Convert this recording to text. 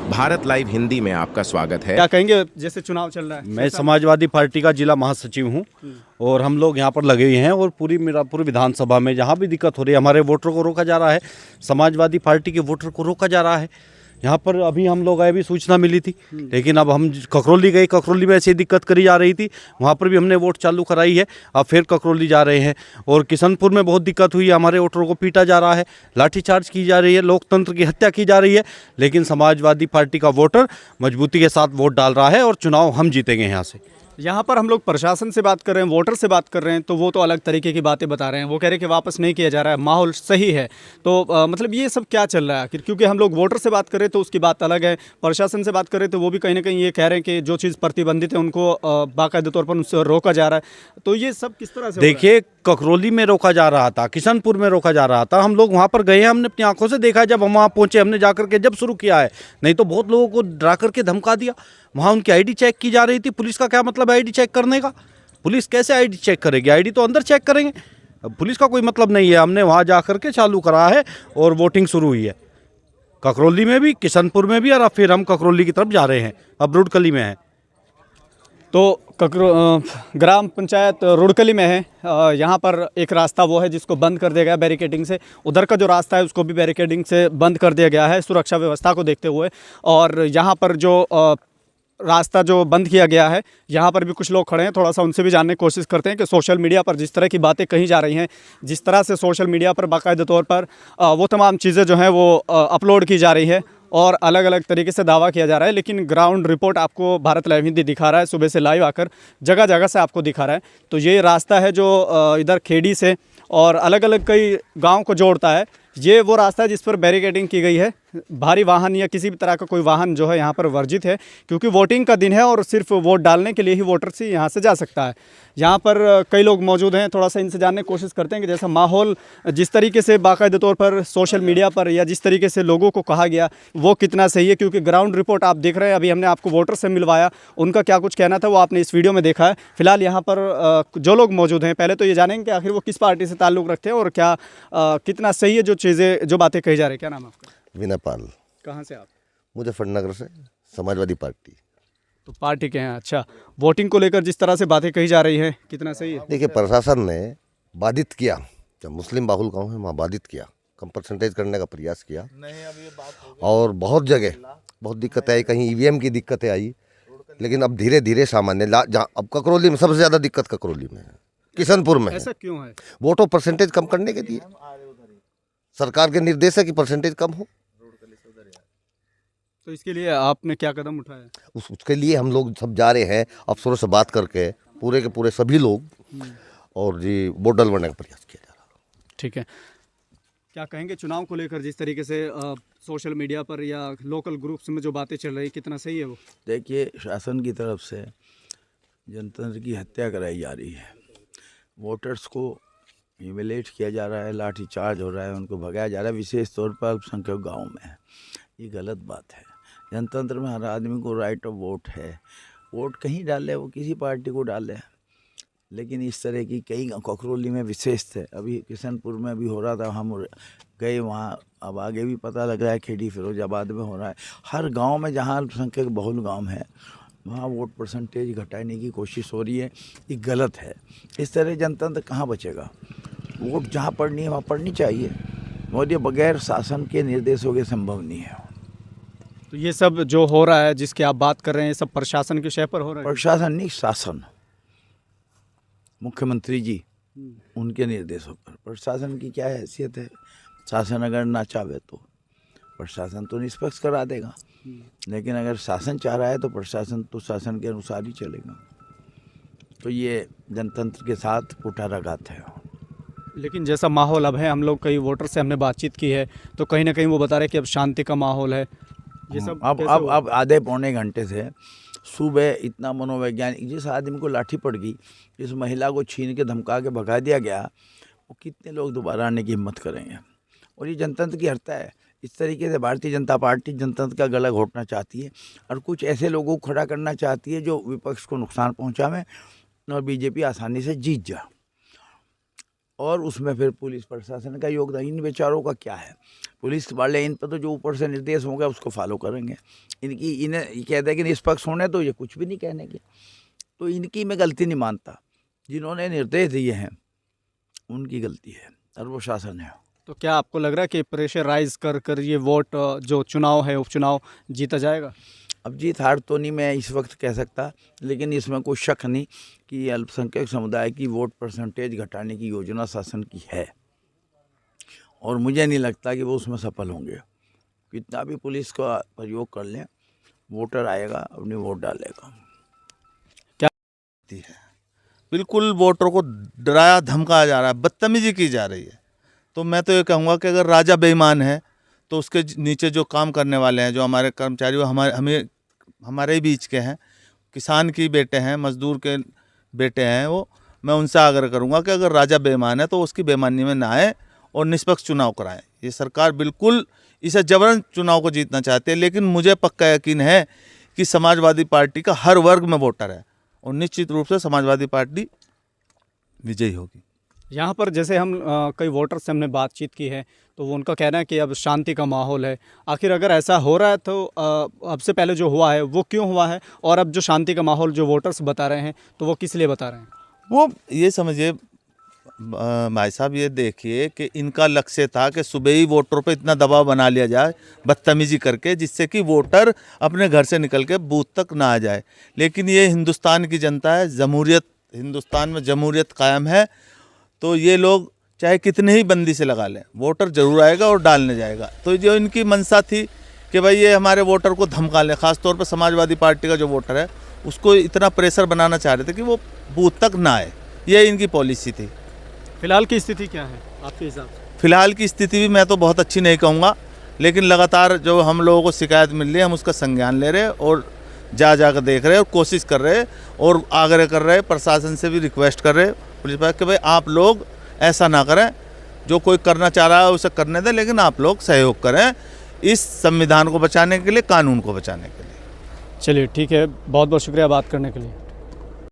Bharat live Hindi में आपका स्वागत है। क्या कहेंगे, जैसे चुनाव चल रहा है? मैं समाजवादी पार्टी का जिला महासचिव हूं और हम लोग यहां पर लगे हुए हैं और पूरी मीरापुर विधानसभा में जहां भी दिक्कत हो रही है, हमारे वोटर को रोका जा रहा है, समाजवादी पार्टी के वोटर को रोका जा रहा है। यहाँ पर अभी हम लोग आए भी सूचना मिली थी, लेकिन अब हम ककरौली गए, ककरौली में ऐसी दिक्कत करी जा रही थी, वहाँ पर भी हमने वोट चालू कराई है। अब फिर ककरौली जा रहे हैं और किशनपुर में बहुत दिक्कत हुई है, हमारे वोटरों को पीटा जा रहा है, लाठीचार्ज की जा रही है, लोकतंत्र की हत्या की जा रही है। लेकिन समाजवादी पार्टी का वोटर मजबूती के साथ वोट डाल रहा है और चुनाव हम जीतेंगे। यहाँ से यहाँ पर हम लोग प्रशासन से बात कर रहे हैं, वोटर से बात कर रहे हैं, तो वो तो अलग तरीके की बातें बता रहे हैं। वो कह रहे हैं कि वापस नहीं किया जा रहा है, माहौल सही है। तो मतलब ये सब क्या चल रहा है आखिर? क्योंकि हम लोग वोटर से बात करें तो उसकी बात अलग है, प्रशासन से बात करें तो वो भी कहीं ना कहीं ये कह रहे हैं कि जो चीज़ प्रतिबंधित है उनको बाकायदे तौर पर उनसे रोका जा रहा है। तो ये सब किस तरह से? देखिए, ककरौली में रोका जा रहा था, किशनपुर में रोका जा रहा था, हम लोग वहाँ पर गए हैं, हमने अपनी आंखों से देखा है। जब हम वहाँ पहुँचे, हमने जाकर के जब शुरू किया है, नहीं तो बहुत लोगों को डरा करके धमका दिया। वहाँ उनकी आईडी चेक की जा रही थी। पुलिस का क्या मतलब है आईडी चेक करने का? पुलिस कैसे आईडी चेक करेगी? आईडी तो अंदर चेक करेंगे, अब पुलिस का कोई मतलब नहीं है। हमने वहाँ जा करके चालू करा है और वोटिंग शुरू हुई है, ककरौली में भी, किशनपुर में भी, और अब फिर हम ककरौली की तरफ जा रहे हैं, अब रुड़कली में है। तो ग्राम पंचायत रुड़कली में है। यहाँ पर एक रास्ता वो है जिसको बंद कर दिया गया बैरिकेडिंग से, उधर का जो रास्ता है उसको भी बैरिकेडिंग से बंद कर दिया गया है सुरक्षा व्यवस्था को देखते हुए। और यहाँ पर जो रास्ता जो बंद किया गया है, यहाँ पर भी कुछ लोग खड़े हैं, थोड़ा सा उनसे भी जानने की कोशिश करते हैं कि सोशल मीडिया पर जिस तरह की बातें कही जा रही हैं, जिस तरह से सोशल मीडिया पर बाकायदे तौर पर वो तमाम चीज़ें जो हैं वो अपलोड की जा रही है और अलग अलग तरीके से दावा किया जा रहा है। लेकिन ग्राउंड रिपोर्ट आपको भारत लाइव हिंदी दिखा रहा है, सुबह से लाइव आकर जगह जगह से आपको दिखा रहा है। तो ये रास्ता है जो इधर खेड़ी से और अलग अलग कई गांव को जोड़ता है। ये वो रास्ता है जिस पर बैरिकेडिंग की गई है। भारी वाहन या किसी भी तरह का कोई वाहन जो है यहाँ पर वर्जित है, क्योंकि वोटिंग का दिन है और सिर्फ वोट डालने के लिए ही वोटर से यहाँ से जा सकता है। यहाँ पर कई लोग मौजूद हैं, थोड़ा सा इनसे जानने की कोशिश करते हैं कि जैसा माहौल जिस तरीके से बाकायदे तौर पर सोशल मीडिया पर या जिस तरीके से लोगों को कहा गया वो कितना सही है। क्योंकि ग्राउंड रिपोर्ट आप देख रहे हैं, अभी हमने आपको वोटर से मिलवाया, उनका क्या कुछ कहना था वो आपने इस वीडियो में देखा है। फिलहाल यहाँ पर जो लोग मौजूद हैं, पहले तो ये जानेंगे कि आखिर वो किस पार्टी से ताल्लुक़ रखते हैं और क्या कितना सही है जो चीज़ें जो बातें कही जा रही है। क्या नाम है आपका? विनय पाल। कहाँ से आप? मुजफ्फरनगर से, समाजवादी पार्टी। तो पार्टी के हैं। अच्छा, वोटिंग को लेकर जिस तरह से बातें कही जा रही हैं, कितना सही है? देखिए, प्रशासन ने बाधित किया, जब मुस्लिम बाहुल गांव है वहाँ बाधित किया, कम परसेंटेज करने का प्रयास किया और बहुत जगह बहुत दिक्कतें आई, कहीं ईवीएम की दिक्कतें आई। लेकिन अब धीरे धीरे सामान्य अब ककरौली में सबसे ज़्यादा दिक्कत ककरौली में है, किशनपुर में है। ऐसा क्यों है? वोटों परसेंटेज कम करने के लिए सरकार के निर्देश है कि परसेंटेज कम हो। तो इसके लिए आपने क्या कदम उठाया? उसके लिए हम लोग सब जा रहे हैं अफसरों से बात करके, पूरे के पूरे सभी लोग, और जी वोट डलवाने का प्रयास किया जा रहा है। ठीक है, क्या कहेंगे चुनाव को लेकर जिस तरीके से सोशल मीडिया पर या लोकल ग्रुप्स में जो बातें चल रही, कितना सही है वो? देखिए, शासन की तरफ से जनतंत्र की हत्या कराई जा रही है, वोटर्स को ह्यूमिलेट किया जा रहा है, लाठीचार्ज हो रहा है, उनको भगाया जा रहा है, विशेष तौर पर अल्पसंख्यक गाँव में। ये गलत बात है। जनतंत्र में हर आदमी को राइट ऑफ वोट है, वोट कहीं डाले, वो किसी पार्टी को डाले। लेकिन इस तरह की कई ककरौली में विशेष थे, अभी किशनपुर में भी हो रहा था, हम गए वहाँ, अब आगे भी पता लग रहा है खेड़ी फिरोजाबाद में हो रहा है। हर गांव में जहाँ अल्पसंख्यक बहुल गांव है वहाँ वोट परसेंटेज घटाने की कोशिश हो रही है। ये गलत है। इस तरह जनतंत्र कहाँ बचेगा? वोट जहाँ पड़नी है वहाँ पड़नी चाहिए, और ये बगैर शासन के निर्देशों के संभव नहीं है। तो ये सब जो हो रहा है जिसकी आप बात कर रहे हैं, सब प्रशासन के शय पर हो रहा है? प्रशासन नहीं, शासन, मुख्यमंत्री जी, उनके निर्देशों पर। प्रशासन की क्या हैसियत है? शासन अगर ना चाहे तो प्रशासन तो निष्पक्ष करा देगा, लेकिन अगर शासन चाह रहा है तो प्रशासन तो शासन के अनुसार ही चलेगा। तो ये जनतंत्र के साथ कुठाराघात है। लेकिन जैसा माहौल अब है, हम लोग कई वोटर से हमने बातचीत की है, तो कहीं ना कहीं वो बता रहे कि अब शांति का माहौल है। ये सब अब आधे पौने घंटे से सुबह इतना मनोवैज्ञानिक, जिस आदमी को लाठी पड़ गई, जिस महिला को छीन के धमका के भगा दिया गया, वो कितने लोग दोबारा आने की हिम्मत करेंगे? और ये जनतंत्र की हत्या है। इस तरीके से भारतीय जनता पार्टी जनतंत्र का गला घोटना चाहती है और कुछ ऐसे लोगों को खड़ा करना चाहती है जो विपक्ष को नुकसान पहुंचावें और बीजेपी आसानी से जीत जाए। और उसमें फिर पुलिस प्रशासन का योगदान। इन बेचारों का क्या है, पुलिस वाले इन पर तो जो ऊपर से निर्देश होंगे उसको फॉलो करेंगे। इन्हें ये कहते हैं कि निष्पक्ष होने, तो ये कुछ भी नहीं कहने की। तो इनकी मैं गलती नहीं मानता, जिन्होंने निर्देश दिए हैं उनकी गलती है और वो शासन है। तो क्या आपको लग रहा है कि प्रेशराइज कर कर ये वोट जो चुनाव है उपचुनाव जीता जाएगा? अब जीत हार तो नहीं मैं इस वक्त कह सकता, लेकिन इसमें कोई शक नहीं कि अल्पसंख्यक समुदाय की वोट परसेंटेज घटाने की योजना शासन की है, और मुझे नहीं लगता कि वो उसमें सफल होंगे। कितना भी पुलिस का प्रयोग कर लें, वोटर आएगा अपनी वोट डालेगा। है बिल्कुल वोटरों को डराया धमकाया जा रहा है, बदतमीजी की जा रही है। तो मैं तो ये कहूँगा कि अगर राजा बेईमान है तो उसके नीचे जो काम करने वाले हैं, जो हमारे कर्मचारी, वो हमारे ही बीच के हैं, किसान की बेटे हैं, मजदूर के बेटे हैं, वो मैं उनसे आग्रह करूँगा कि अगर राजा बेईमान है तो उसकी बेईमानी में ना आए और निष्पक्ष चुनाव कराएं। ये सरकार बिल्कुल इसे जबरन चुनाव को जीतना चाहती है, लेकिन मुझे पक्का यकीन है कि समाजवादी पार्टी का हर वर्ग में वोटर है और निश्चित रूप से समाजवादी पार्टी विजयी होगी। यहाँ पर जैसे हम कई वोटर से हमने बातचीत की है, तो वो उनका कहना है कि अब शांति का माहौल है। आखिर अगर ऐसा हो रहा है तो अब से पहले जो हुआ है वो क्यों हुआ है, और अब जो शांति का माहौल जो वोटर्स बता रहे हैं तो वो किस लिए बता रहे हैं? वो ये समझिए भाई साहब, ये देखिए कि इनका लक्ष्य था कि सुबह ही वोटरों पे इतना दबाव बना लिया जाए बदतमीजी करके, जिससे कि वोटर अपने घर से निकल के बूथ तक ना आ जाए। लेकिन ये हिंदुस्तान की जनता है, जमहूरियत, हिंदुस्तान में जमहूरियत कायम है, तो ये लोग चाहे कितने ही बंदी से लगा लें, वोटर जरूर आएगा और डालने जाएगा। तो जो इनकी मंशा थी कि भाई ये हमारे वोटर को धमका लें, ख़ासतौर पर समाजवादी पार्टी का जो वोटर है उसको इतना प्रेशर बनाना चाह रहे थे कि वो बूथ तक ना आए, ये इनकी पॉलिसी थी। फिलहाल की स्थिति क्या है आपके हिसाब से? फिलहाल की स्थिति भी मैं तो बहुत अच्छी नहीं कहूँगा, लेकिन लगातार जो हम लोगों को शिकायत मिल रही है हम उसका संज्ञान ले रहे हैं और जा कर देख रहे हैं और कोशिश कर रहे हैं और आग्रह कर रहे हैं, प्रशासन से भी रिक्वेस्ट कर रहे हैं पुलिस पर कि भाई आप लोग ऐसा ना करें, जो कोई करना चाह रहा है उसे करने दें, लेकिन आप लोग सहयोग करें इस संविधान को बचाने के लिए, कानून को बचाने के लिए। चलिए ठीक है, बहुत बहुत शुक्रिया बात करने के लिए।